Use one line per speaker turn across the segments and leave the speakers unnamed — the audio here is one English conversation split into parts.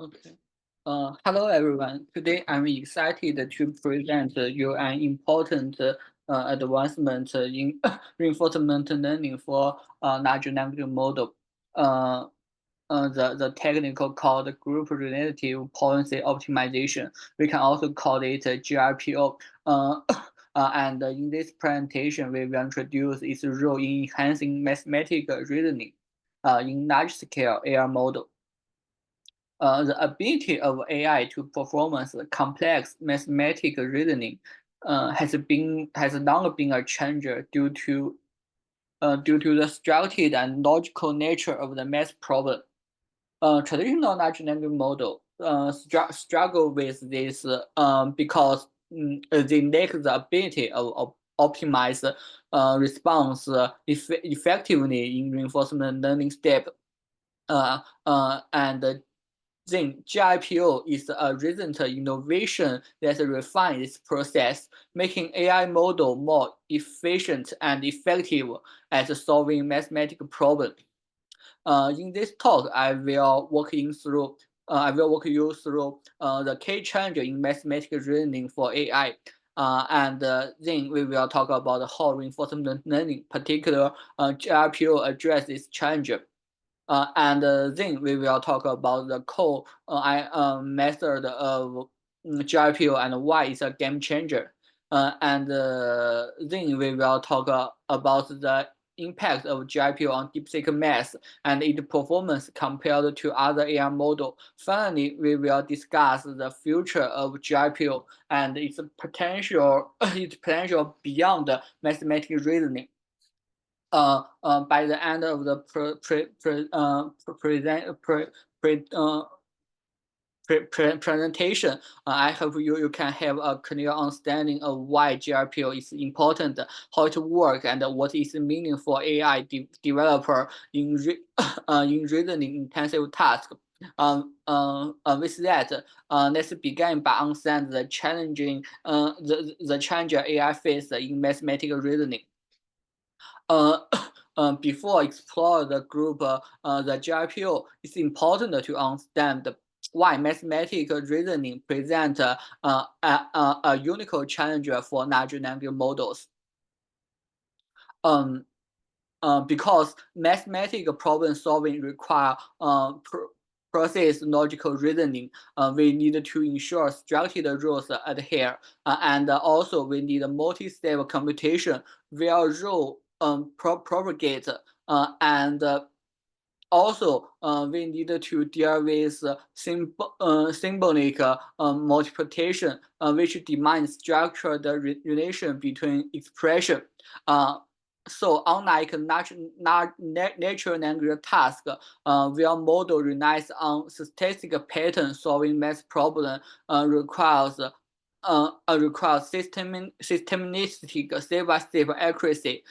Okay. Hello everyone. Today I'm excited to present you an important advancement in reinforcement learning for large language model. Uh, the technical called group relative policy optimization. We can also call it GRPO. And in this presentation, we will introduce its role in enhancing mathematical reasoning in large scale AI model. The ability of AI to perform complex mathematical reasoning has long been a challenge due to the structured and logical nature of the math problem. Traditional large language model struggle with this because they lack the ability of optimize response effectively in reinforcement learning step. And then GIPO is a recent innovation that refines this process, making AI model more efficient and effective at solving mathematical problems. In this talk, I will walk you through the key challenge in mathematical reasoning for AI. And then we will talk about how reinforcement learning, particular GRPO, address this challenge. And then we will talk about the core method of GRPO and why it's a game changer. And then we will talk about the impact of GRPO on DeepSeek math and its performance compared to other AI model. Finally, we will discuss the future of GRPO and its potential, its potential beyond mathematical reasoning. By the end of the presentation, I hope you can have a clear understanding of why GRPO is important, how it works, and what is meaning for AI developer in in reasoning intensive tasks. With that, let's begin by understanding the the challenge AI face in mathematical reasoning. Uh, Before explore the group, the GRPO, it's important to understand why mathematical reasoning present a unique challenge for large language models. Um, because mathematical problem solving require process logical reasoning, we need to ensure structured rules adhere, and also we need multi-step computation where rule propagate, and also we need to deal with symbolic multiplication, which demands structured relation between expression. So unlike natural language task, where model relies on statistical pattern solving math problem, requires systematic step-by-step accuracy.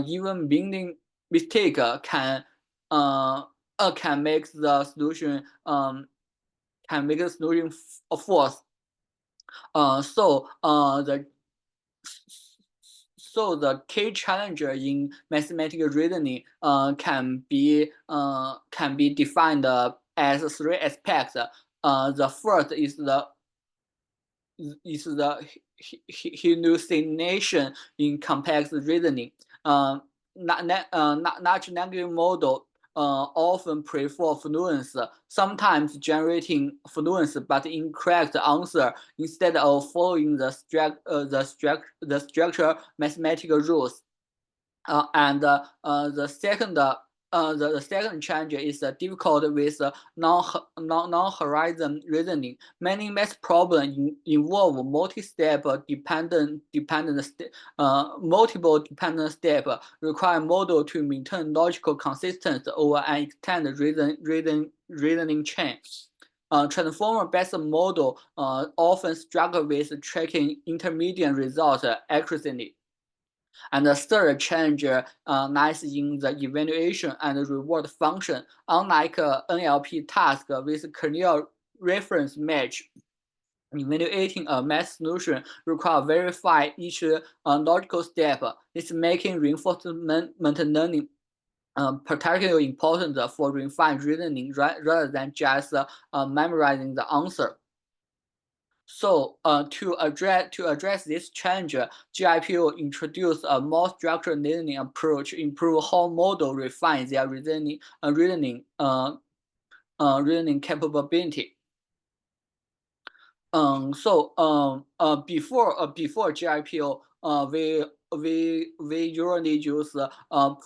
Even meaning mistake can make the solution false. So the key challenge in mathematical reasoning can be defined as three aspects. The first is the hallucination in complex reasoning. Large language model often prefer fluence, sometimes generating fluence but incorrect answer instead of following the structure mathematical rules. And the second challenge is difficult with non-horizon reasoning. Many math problems involve multiple dependent steps, require model to maintain logical consistency over an extended reasoning chain. Transformer-based model often struggle with tracking intermediate results accurately. And the third challenge lies in the evaluation and reward function. Unlike NLP task with clear reference match, evaluating a math solution requires verify each logical step. This making reinforcement learning particularly important for refined reasoning rather than just memorizing the answer. So to address this challenge, GIPO introduced a more structured learning approach, improve how model refine their reasoning capability. Before GIPO, we usually use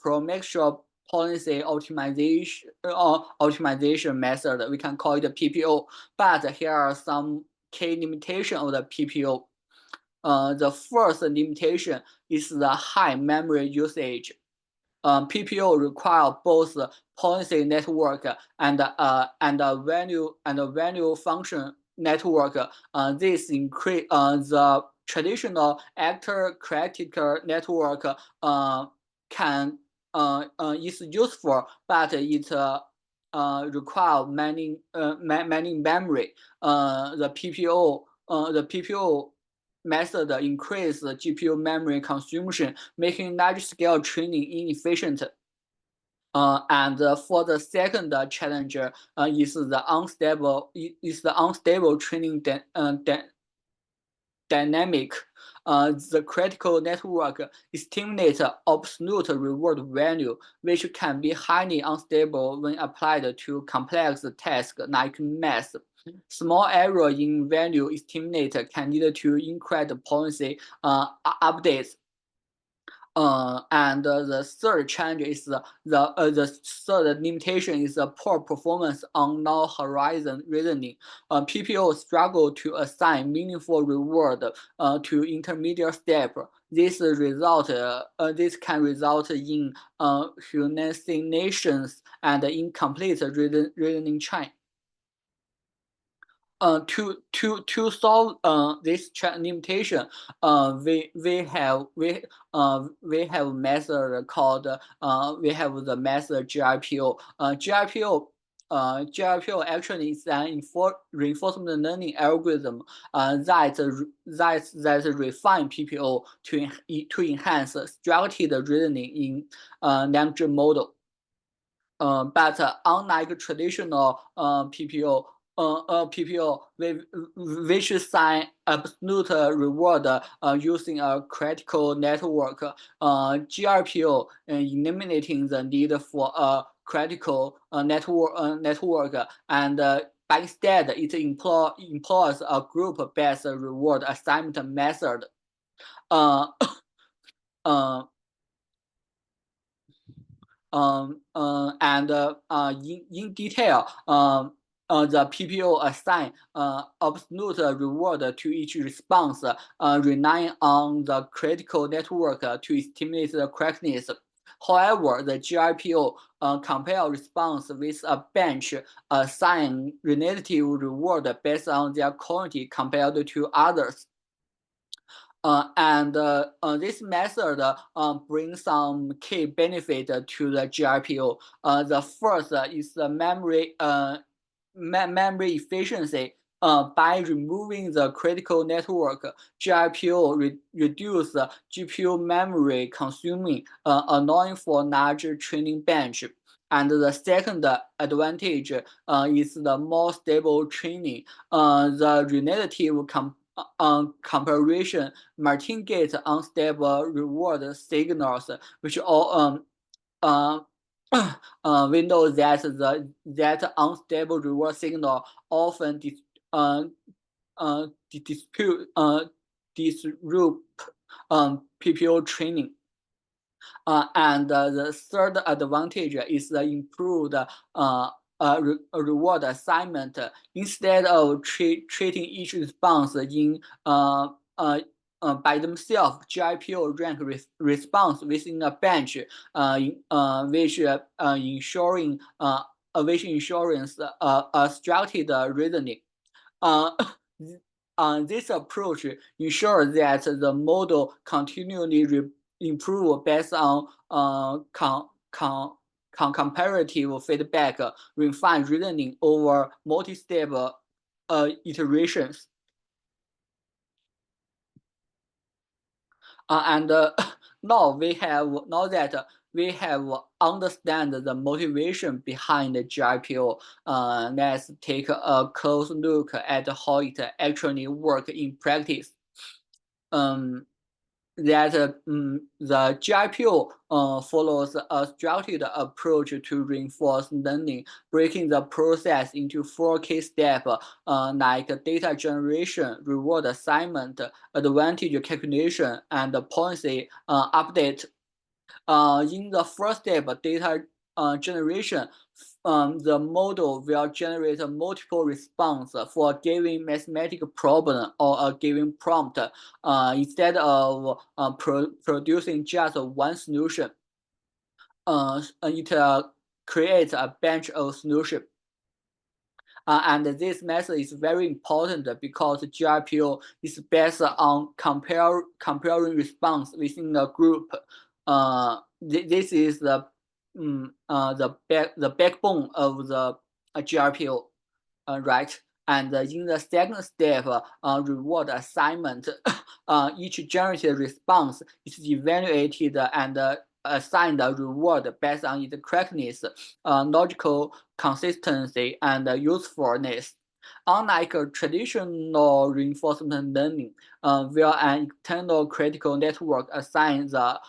promotional policy optimization method. We can call it PPO. But here are some key limitations of the PPO. The first limitation is the high memory usage. PPO require both policy network and value function network. This increase the traditional actor critical network can is useful, but it require many memory. The PPO method increase the GPU memory consumption, making large-scale training inefficient. And for the second challenge is the unstable training dynamic. The critical network estimates absolute reward value, which can be highly unstable when applied to complex tasks like math. Small error in value estimate can lead to incorrect policy updates. And the third challenge is the third limitation is the poor performance on null horizon reasoning. PPO struggle to assign meaningful reward to intermediate step. This can result in hallucinations and incomplete reasoning chain. To solve this limitation, we have method called we have the method GIPO. GIPO actually is an reinforcement learning algorithm that refine PPO to enhance structured reasoning in language model. But unlike traditional PPO, which assign absolute reward using a critical network, GRPO eliminating the need for a critical network, and but instead it employs a group-based reward assignment method. In detail, the PPO assign absolute reward to each response, relying on the critical network to estimate the correctness. However, the GIPO compare response with a bench, assign relative reward based on their quality compared to others. This method brings some key benefit to the GIPO. The first is the memory efficiency. By removing the critical network, GIPO reduce GPU memory consuming, allowing for larger training bench. And the second advantage is the more stable training. The relative comparison mitigate unstable reward signals, which all we know that that unstable reward signal often disrupt PPO training. And the third advantage is the improved reward assignment. Instead of treating each response in by themselves, GIPO rank response within a bench, which ensures structured reasoning. This approach ensures that the model continually improve based on comparative feedback, refined reasoning over multi-step iterations. Now that we have understand the motivation behind the GRPO. Let's take a close look at how it actually works in practice. Um, the GRPO follows a structured approach to reinforced learning, breaking the process into 4 key steps like data generation, reward assignment, advantage calculation, and policy update. In the first step, data generation, the model will generate multiple responses for a given mathematical problem or a given prompt instead of producing just one solution. It creates a bunch of solutions. And this method is very important because GRPO is based on comparing response within a group. This is the backbone of the GRPO, right? And in the second step, reward assignment, each generated response is evaluated and assigned a reward based on its correctness, logical consistency, and usefulness. Unlike a traditional reinforcement learning, where an external critical network assigns the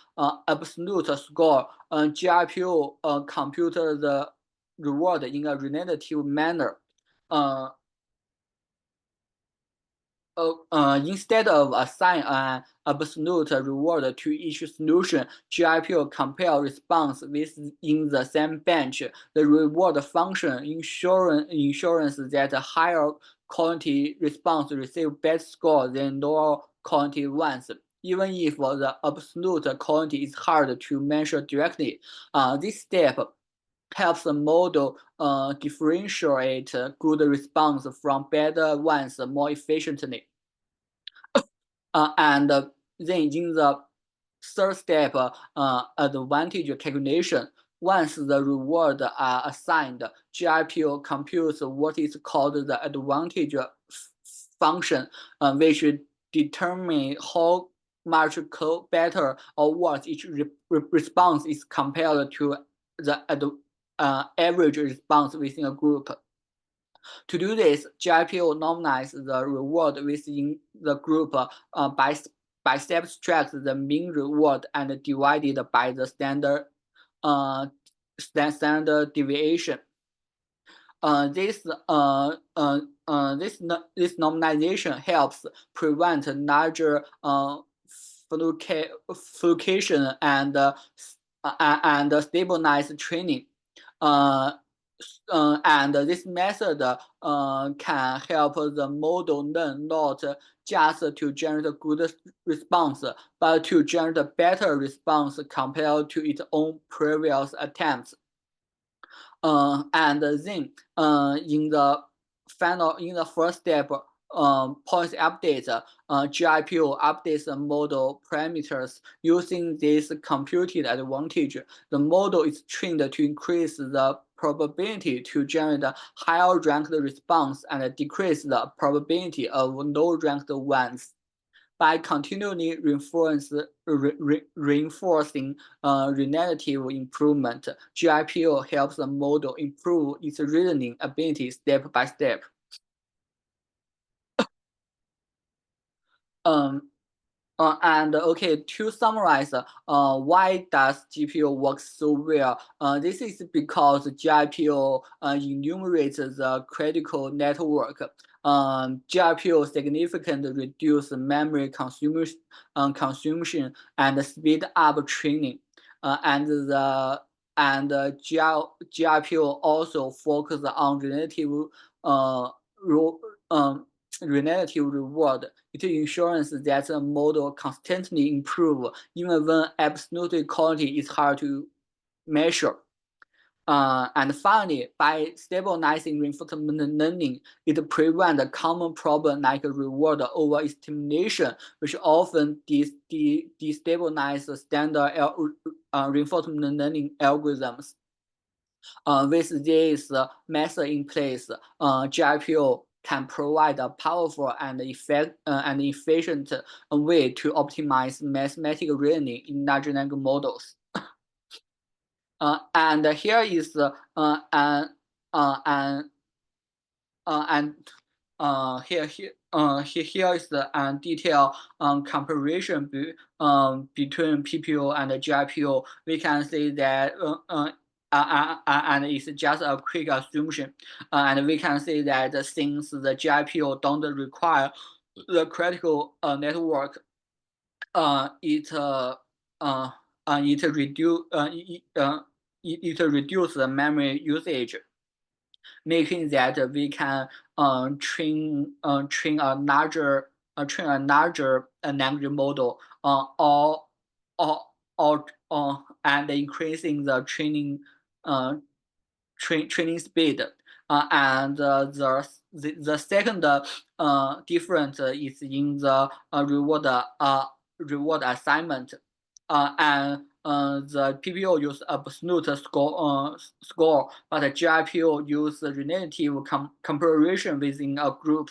absolute score, GRPO computes the reward in a relative manner. Uh, Instead of assign an absolute reward to each solution, GRPO compare response within the same bench. The reward function ensures that higher quality response receive better score than lower quality ones, even if the absolute quality is hard to measure directly. This step helps the model differentiate good response from better ones more efficiently. And then in the third step, advantage calculation. Once the reward are assigned, GRPO computes what is called the advantage function, which determine how much better or worse each response is compared to the average response within a group. To do this, GRPO normalizes the reward within the group by subtract the mean reward and divided by the standard deviation. This normalization helps prevent larger fluctuation and stabilize training. And this method can help the model learn not just to generate a good response, but to generate a better response compared to its own previous attempts. And then in the first step, policy updates, GRPO updates the model parameters using this computed advantage. The model is trained to increase the probability to generate a higher ranked response and decrease the probability of low ranked ones. By continually reinforcing relative improvement, GRPO helps the model improve its reasoning ability step by step. And okay, to summarize, why does GPO work so well? This is because GPO enumerates the critical network. GPO significantly reduce memory consumption and speed up training. GRPO also focus on uh, relative reward. It ensures that the model constantly improves even when absolute quality is hard to measure. And finally, by stabilizing reinforcement learning, it prevents a common problem like reward overestimation, which often destabilize standard reinforcement learning algorithms. With this method in place, GRPO can provide a powerful and efficient way to optimize mathematical reasoning in large language models. And here is an and here is the detailed comparison between PPO and GPO. We can see that and it's just a quick assumption, and we can see that since the GPO don't require the critical network, it reduce the memory usage, making that we can train a larger language model, and increasing the uh, training speed. And the second difference is in the reward assignment, and the PPO use absolute score, but the GIPO use relative comparison within a group.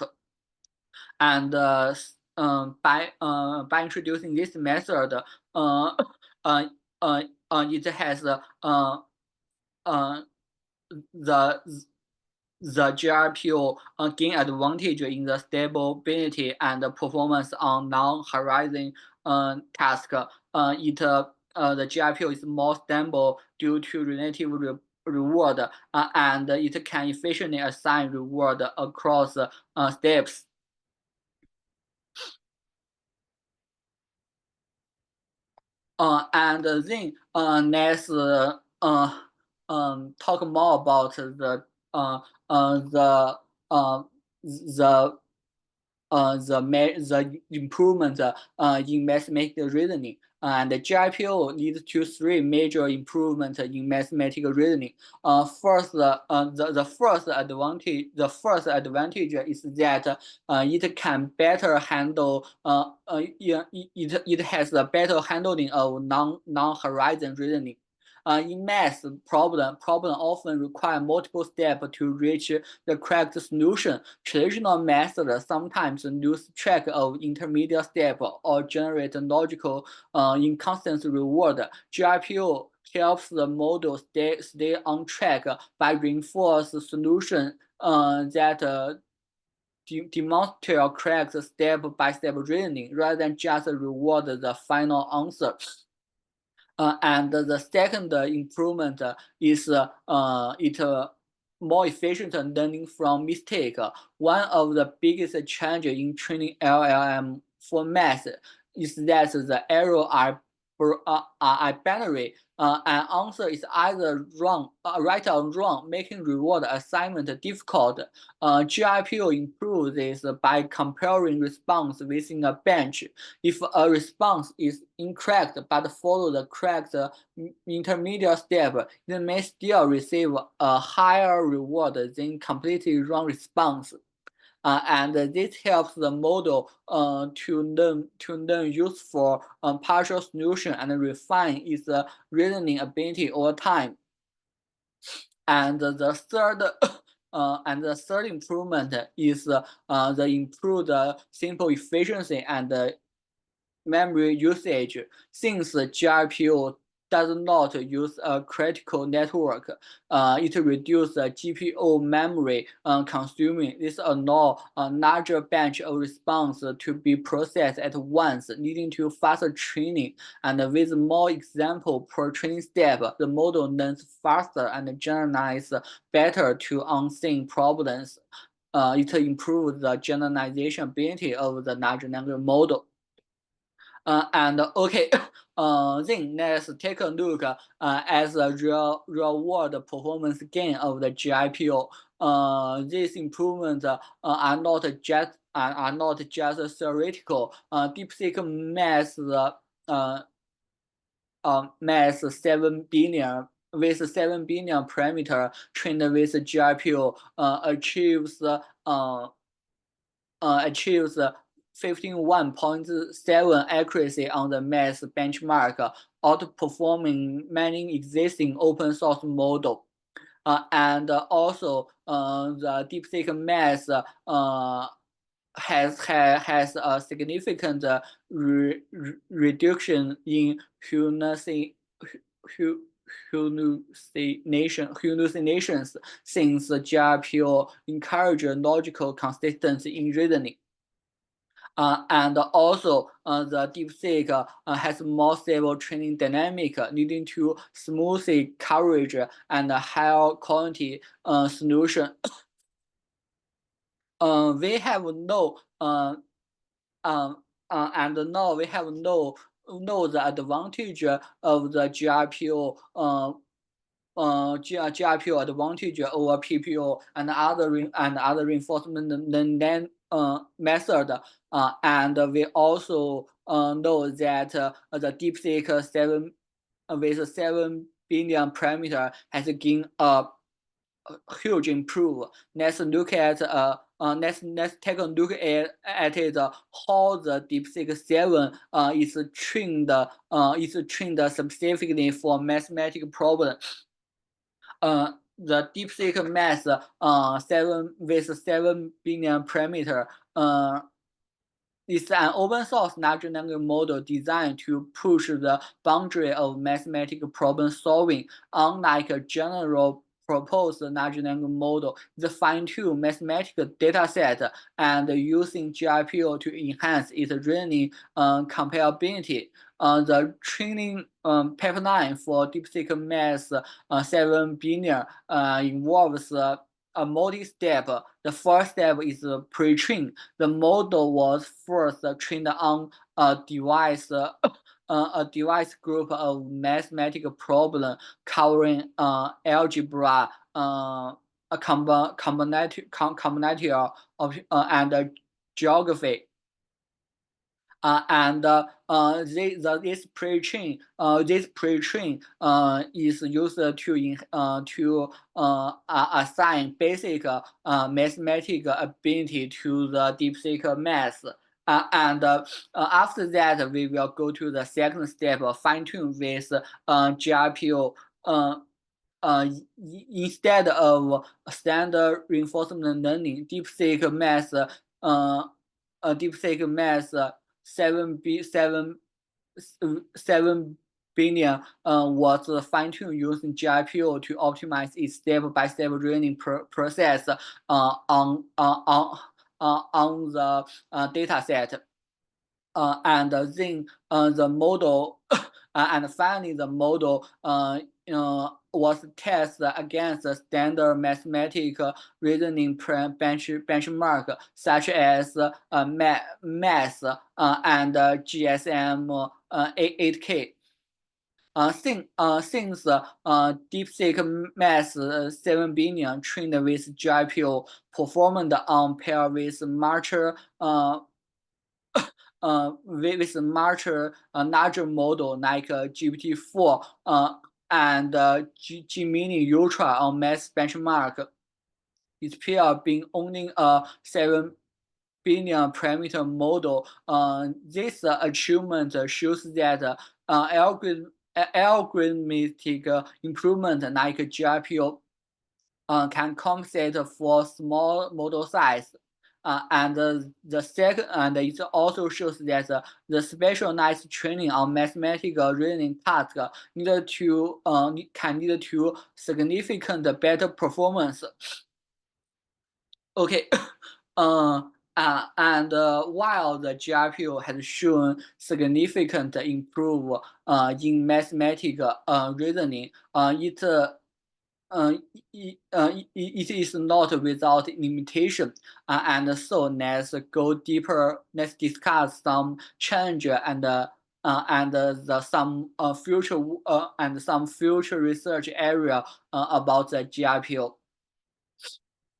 And by introducing this method, it has the GRPO gain advantage in the stability and performance on non-horizon task. The GRPO is more stable due to relative reward, and it can efficiently assign reward across steps. And then let's talk more about the improvement in mathematical reasoning. And the GIPO leads to three major improvements in mathematical reasoning. First, the first advantage is that it can better handle. It has a better handling of non-horizon reasoning. In math, problem often require multiple steps to reach the correct solution. Traditional methods sometimes lose track of intermediate step or generate logical inconsistent reward. GIPO helps the model stay on track by reinforce solution that demonstrate correct step-by-step reasoning rather than just reward the final answer. And the second improvement is it more efficient learning from mistake. One of the biggest changes in training LLM for math is that the errors are binary. An answer is either right or wrong, making reward assignment difficult. GIPO improves this by comparing response within a bench. If a response is incorrect but follow the correct intermediate step, it may still receive a higher reward than completely wrong response. And this helps the model to learn useful partial solution and refine its reasoning ability over time. And the third improvement is the improved simple efficiency and memory usage. Since GPU does not use a critical network, it reduces the GPU memory consuming. This allows a larger batch of response to be processed at once, leading to faster training. And with more examples per training step, the model learns faster and generalizes better to unseen problems. It improves the generalization ability of the large language model. And okay, then let's take a look at the real world performance gain of the GIPO. These improvements are not just theoretical. DeepSeek math 7 billion with 7 billion parameter trained with GIPO achieves 51.7 accuracy on the math benchmark, outperforming many existing open source models. And also, the DeepSeek math has a significant reduction in hallucinations, since GRPO encourages logical consistency in reasoning. And also, the DeepSeek has more stable training dynamic, leading to smoother coverage and higher quality solution. We have no and now we have know the advantage of the GRPO GRPO advantage over PPO and other reinforcement method, and we also know that the DeepSeek 7 with 7 billion parameter has gained a huge improve. Let's look at let's take a look at it how the DeepSeek 7 is trained specifically for mathematical problem. The DeepSeek Math 7 with 7 billion parameter is an open source large language model designed to push the boundary of mathematical problem solving. Unlike a general proposed large language model, the fine-tuned mathematical dataset and using GRPO to enhance its reasoning comparability. The training pipeline for DeepSeek Math 7 billion involves a multi-step. The first step is pre-train. The model was first trained on a device group of mathematical problem covering algebra, combinatorial and geography. This pre-train is used to assign basic mathematical ability to the DeepSeek Math. After that, we will go to the second step, fine-tune with GRPO. Instead of standard reinforcement learning, DeepSeek Math 7 billion was fine-tuned using GRPO to optimize its step-by-step reasoning process on the dataset. And then the model, and finally the model was tested against the standard mathematical reasoning benchmark, such as Math and GSM 8K. Since DeepSeek Math 7 billion trained with GRPO performed on pair with larger model like GPT-4 and Gemini Ultra on Math benchmark. Its peer being only a 7 billion parameter model. This achievement shows that algorithmic improvement like GRPO can compensate for small model size. And it also shows that the specialized training on mathematical reasoning tasks can lead to significant better performance. Okay. And while the GRPO has shown significant improvement in mathematical reasoning, it is not without limitation, and so let's go deeper. Let's discuss some change and some future research area about the GRPO.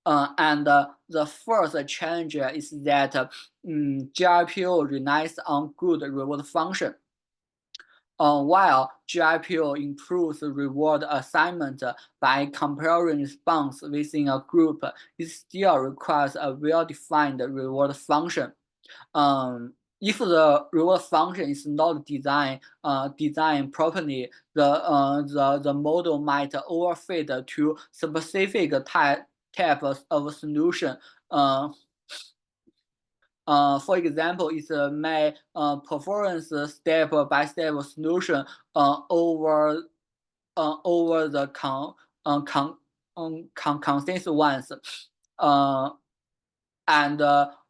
And the first change is that GRPO relies on good reward function. While GRPO improves reward assignment by comparing response within a group, it still requires a well-defined reward function. If the reward function is not designed properly, the model might overfit to specific types of solution. For example, it's my performance step-by-step solution over over the consensus ones. Uh, and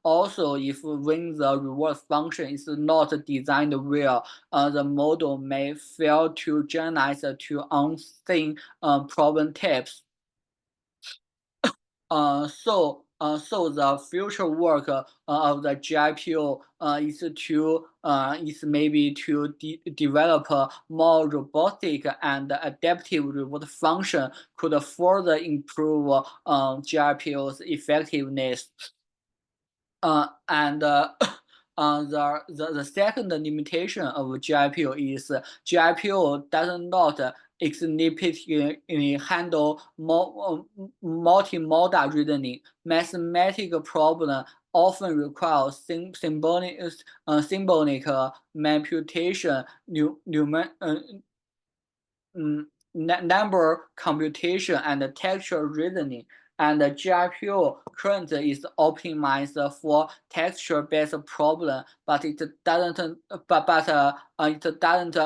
also, if when the reward function is not designed well, the model may fail to generalize to unseen problem types. So the future work of the GIPO is maybe to develop a more robotic and adaptive reward function could further improve GIPO's effectiveness. And the second limitation of GIPO is GIPO does not explicitly handle multimodal reasoning. Mathematical problems often require symbolic manipulation, number computation, and textual reasoning. And the GIPO currently is optimized for texture-based problem, but it doesn't. It doesn't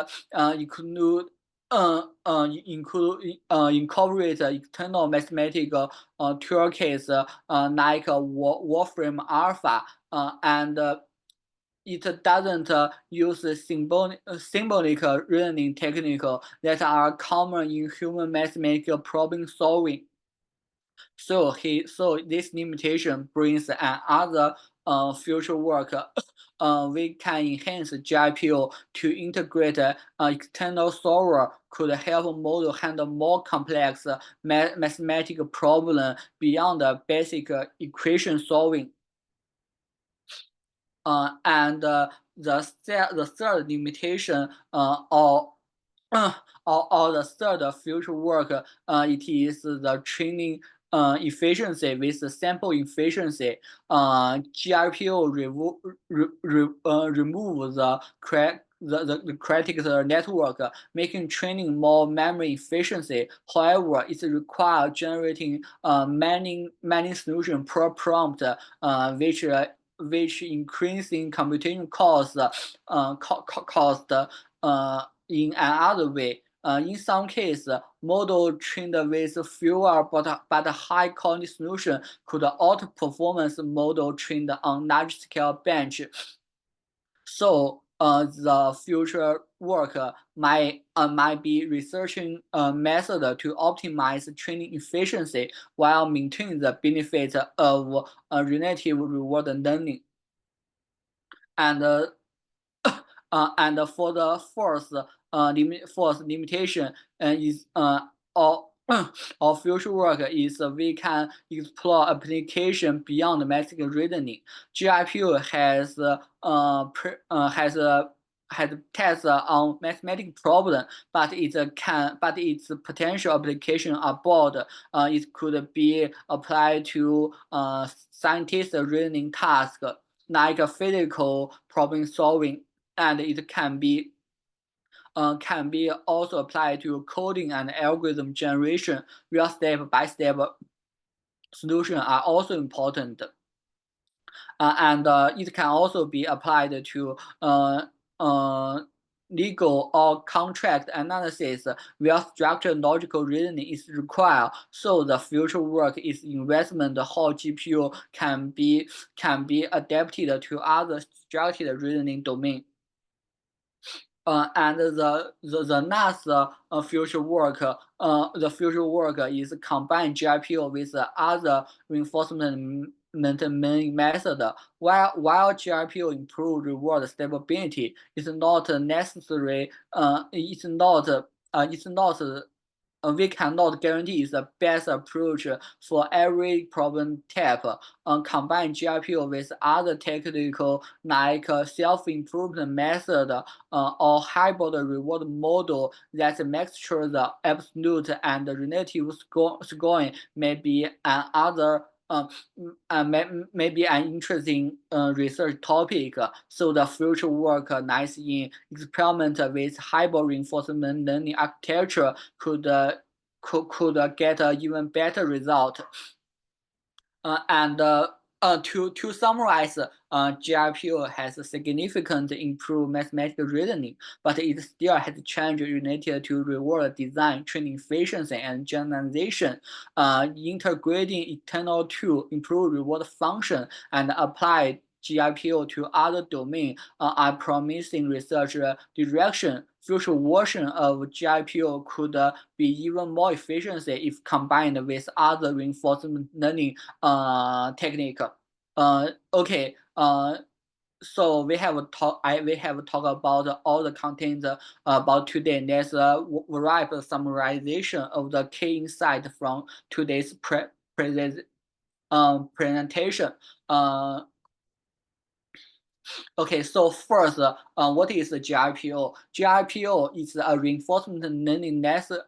incorporate external mathematical toolkits like Wolfram Alpha, and it doesn't use symbolic reasoning techniques that are common in human mathematical problem solving. So this limitation brings another future work. We can enhance GIPO to integrate external solver could help model handle more complex mathematical problem beyond basic equation solving. And the third limitation or the third future work, it is the training efficiency with the sample efficiency. GIPO remove the critical network, making training more memory efficiency. However, it requires generating many solutions per prompt, which increasing computation cost in another way. In some cases, model trained with fewer but high quality solution could outperform model trained on large scale bench. So the future work might be researching a method to optimize training efficiency while maintaining the benefit of relative reward learning. And and for the fourth limitation is our future work is we can explore application beyond mathematical reasoning. GIPO has tests on mathematical problem, but its potential application are broad. It could be applied to scientific reasoning tasks like physical problem solving, and it can be also applied to coding and algorithm generation, where step-by-step solutions are also important. And it can also be applied to legal or contract analysis, where structured logical reasoning is required. So the future work is investment how GPU can be adapted to other structured reasoning domain. And the last future work, is combine GIPO with other reinforcement learning method. While GIPO improve reward stability, it's not necessary. We cannot guarantee the best approach for every problem type. Combine GIPO with other technical like self-improvement method or hybrid reward model that makes sure the absolute and relative scoring may be another maybe an interesting research topic. So the future work lies in experiment with hybrid reinforcement learning architecture could get an even better result. And To summarize, GRPO has significantly improved mathematical reasoning, but it still has challenges related to reward design, training efficiency, and generalization. Integrating external tools, improve reward function, and apply GRPO to other domains are promising research direction. Future version of GRPO could be even more efficient if combined with other reinforcement learning technique. Okay. So we have talked about all the content about today. There's a wrap summarization of the key insight from today's presentation. Okay, so first, what is the GRPO? GRPO is a reinforcement learning method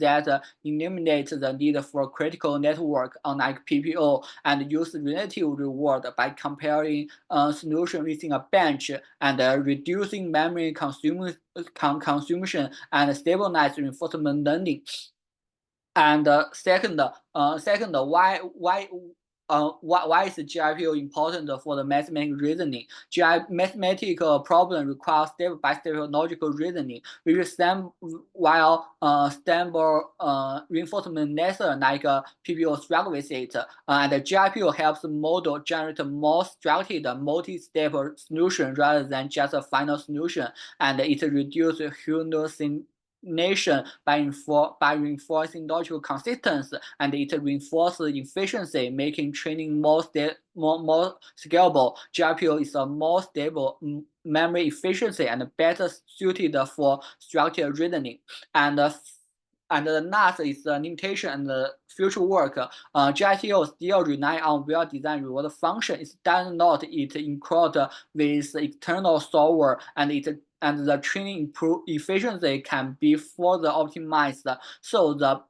that eliminates the need for critical network, unlike PPO, and use relative reward by comparing solution within a bench and reducing memory consumption and stabilize reinforcement learning. And second, why is GRPO important for the mathematical reasoning? Mathematical problem requires step-by-step logical reasoning, while stable reinforcement method like PPO struggle with it. And GRPO helps the model generate more structured multi-step solution rather than just a final solution, and it reduces hallucination by reinforcing logical consistency, and it reinforces efficiency, making training more scalable. GRPO is a more stable memory efficiency and better suited for structured reasoning. And the last is the limitation and the future work. GRPO still rely on well-designed reward function. It does not include with external solver, and the training efficiency can be further optimized. So the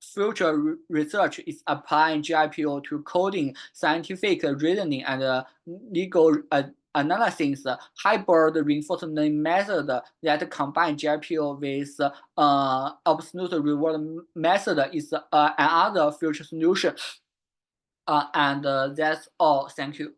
future research is applying GRPO to coding, scientific reasoning, and legal analysis. Hybrid reinforcement method that combine GRPO with absolute reward method is another future solution. And that's all. Thank you.